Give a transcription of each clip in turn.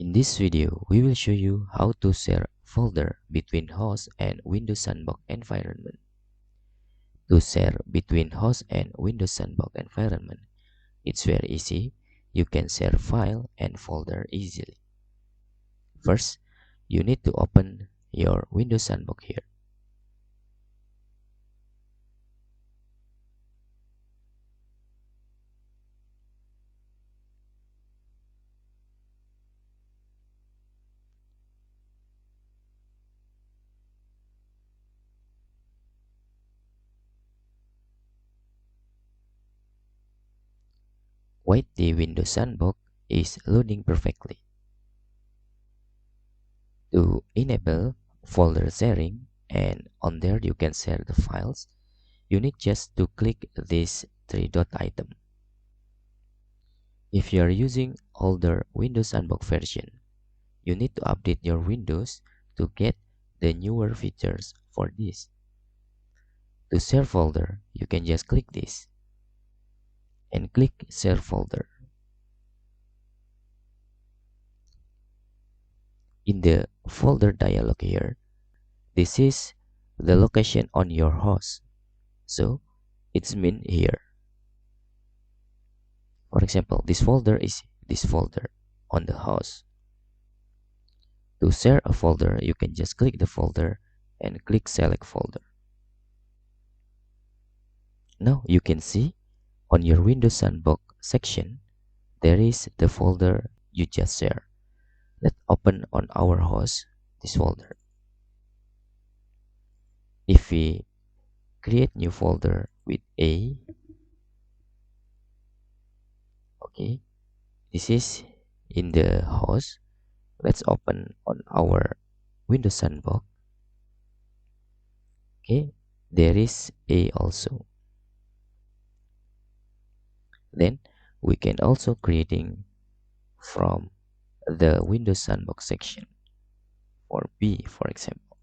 In this video, we will show you how to share folder between host and Windows Sandbox environment. To share between host and Windows Sandbox environment, it's very easy. You can share file and folder easily. First, you need to open your Windows Sandbox here. Wait, the Windows Sandbox is loading perfectly. To enable folder sharing, and on there you can share the files, you need just to click this three dot item. If you are using older Windows Sandbox version, you need to update your Windows to get the newer features for this. To share folder, you can just click this and click share folder. In the folder dialog here, this is the location on your host, so it's mean here. For example, this folder is this folder on the host. To share a folder, you can just click the folder and click select folder. Now you can see on your Windows Sandbox section, there is the folder you just shared. Let's open on our host this folder. If we create new folder with A, okay, this is in the host. Let's open on our Windows Sandbox. Okay, there is A also. Then we can also creating from the Windows Sandbox section for B, for example.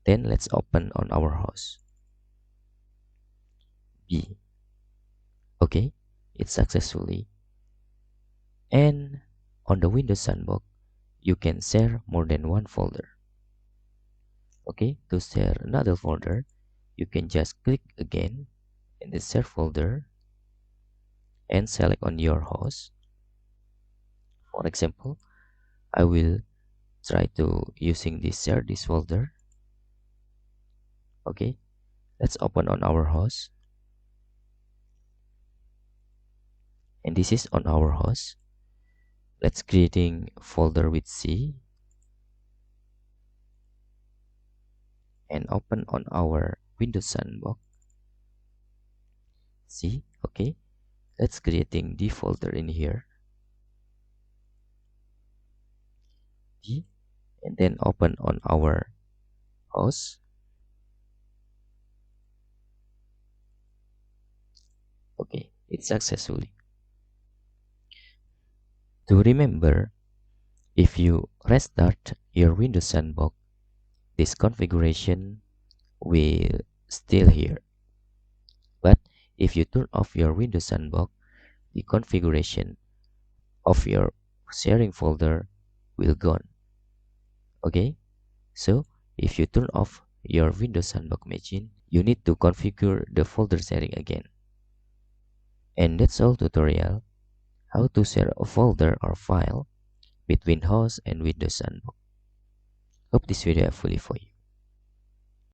Then let's open on our host B. Okay, it's successfully. And on the Windows Sandbox, you can share more than one folder. Okay, to share another folder, you can just click again in the share folder and select on your host. For example, I will try to using this share this folder. Okay, let's open on our host, and this is on our host. Let's creating folder with C and open on our Windows Sandbox. C. Okay, let's creating the folder in here D, and then open on our host. Okay, it's successfully. To remember, if you restart your Windows Sandbox, this configuration will still here. But if you turn off your Windows Sandbox, the configuration of your sharing folder will gone. Okay, so if you turn off your Windows Sandbox machine, you need to configure the folder sharing again. And that's all tutorial how to share a folder or file between host and Windows Sandbox. Hope this video helpful for you.